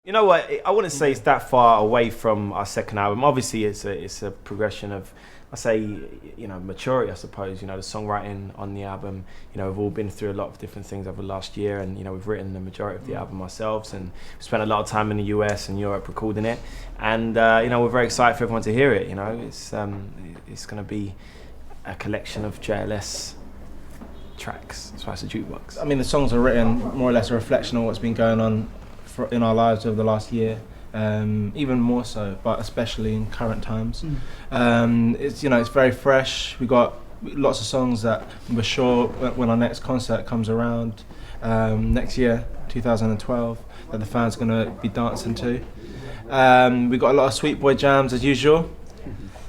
You know what? I wouldn't say it's that far away from our second album. Obviously, it's a progression of, I say, maturity, I suppose. The songwriting on the album. We've all been through a lot of different things over the last year, and we've written the majority of the album ourselves, and we spent a lot of time in the US and Europe recording it. And we're very excited for everyone to hear it. It's going to be a collection of JLS tracks. That's why it's a jukebox. I mean, the songs are written more or less a reflection of what's been going on in our lives over the last year, even more so, but especially in current times. It's very fresh. We got lots of songs that we're sure when our next concert comes around next year, 2012, that the fans are going to be dancing to. We got a lot of sweet boy jams as usual.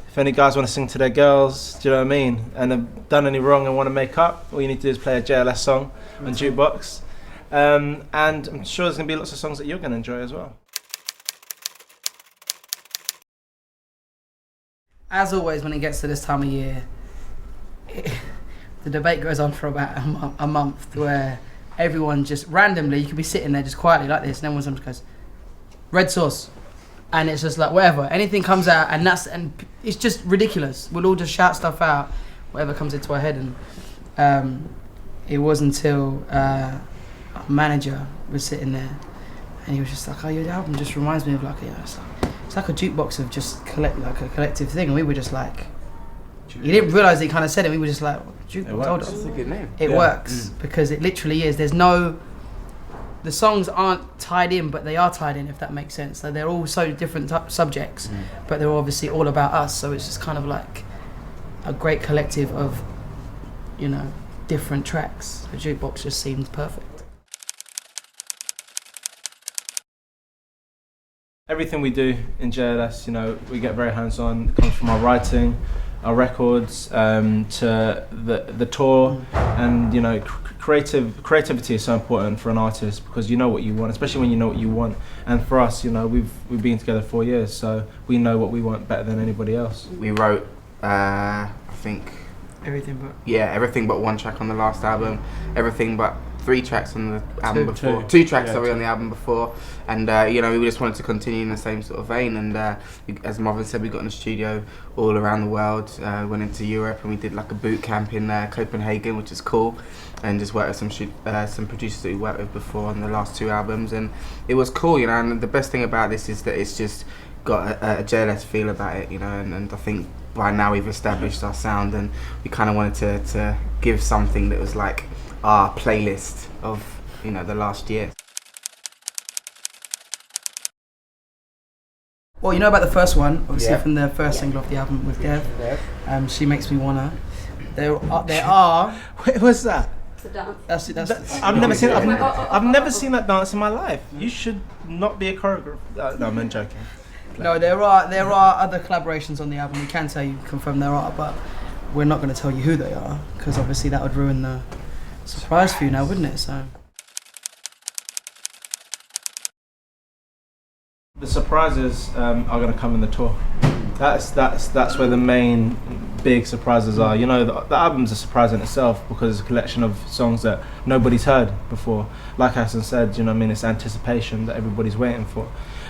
If any guys want to sing to their girls, do you know what I mean, and have done any wrong and want to make up, all you need to do is play a JLS song on jukebox. And I'm sure there's going to be lots of songs that you're going to enjoy as well. As always, when it gets to this time of year, the debate goes on for about a month, where everyone just randomly, you could be sitting there just quietly like this, and everyone just goes, red sauce. And it's just like, whatever, anything comes out, and it's just ridiculous. We'll all just shout stuff out, whatever comes into our head. And it wasn't until our manager was sitting there, and he was just like, oh, your album just reminds me of it's like a jukebox of just like a collective thing. And we were just like, you didn't realise he kind of said it. We were just like, jukebox, hold on. That's a good name. It works because it literally is. The songs aren't tied in, but they are tied in, if that makes sense. So they're all so different subjects, but they're obviously all about us. So it's just kind of like a great collective of, different tracks. The jukebox just seemed perfect. Everything we do in JLS, we get very hands-on. It comes from our writing, our records, to the tour, and creativity is so important for an artist, because you know what you want, especially when you know what you want. And for us, we've been together 4 years, so we know what we want better than anybody else. We wrote, I think, everything but one track on the last album, everything but 3 tracks on the album before. Two tracks on the album before, and we just wanted to continue in the same sort of vein. And as Marvin said, we got in the studio all around the world. Went into Europe, and we did like a boot camp in Copenhagen, which is cool, and just worked with some producers that we worked with before on the last 2 albums, and it was cool, And the best thing about this is that it's just got a JLS feel about it, and I think by now we've established our sound, and we kind of wanted to give something that was like our playlist of the last year. Well, about the first one, obviously from the first single of the album with Dev, She Makes Me Wanna. There are. Wait, what's that? It's a dance. I've never seen that dance in my life. You should not be a choreographer. No, I'm joking. No, there are other collaborations on the album. We can confirm there are, but we're not going to tell you who they are, because obviously that would ruin the surprise for you now, wouldn't it? So the surprises are going to come in the tour. That's where the main big surprises are. The album's a surprise in itself, because it's a collection of songs that nobody's heard before. Like Hassan said, it's anticipation that everybody's waiting for.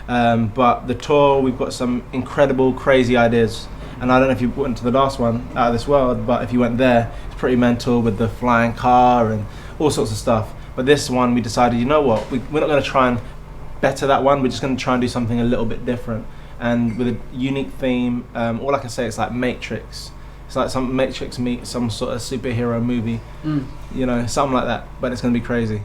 But the tour, we've got some incredible, crazy ideas. And I don't know if you went to the last one, Out of This World, but if you went there, it's pretty mental with the flying car and all sorts of stuff. But this one, we decided, we're not going to try and better that one. We're just going to try and do something a little bit different, and with a unique theme. All I can say is like Matrix. It's like some Matrix meets some sort of superhero movie, something like that. But it's going to be crazy.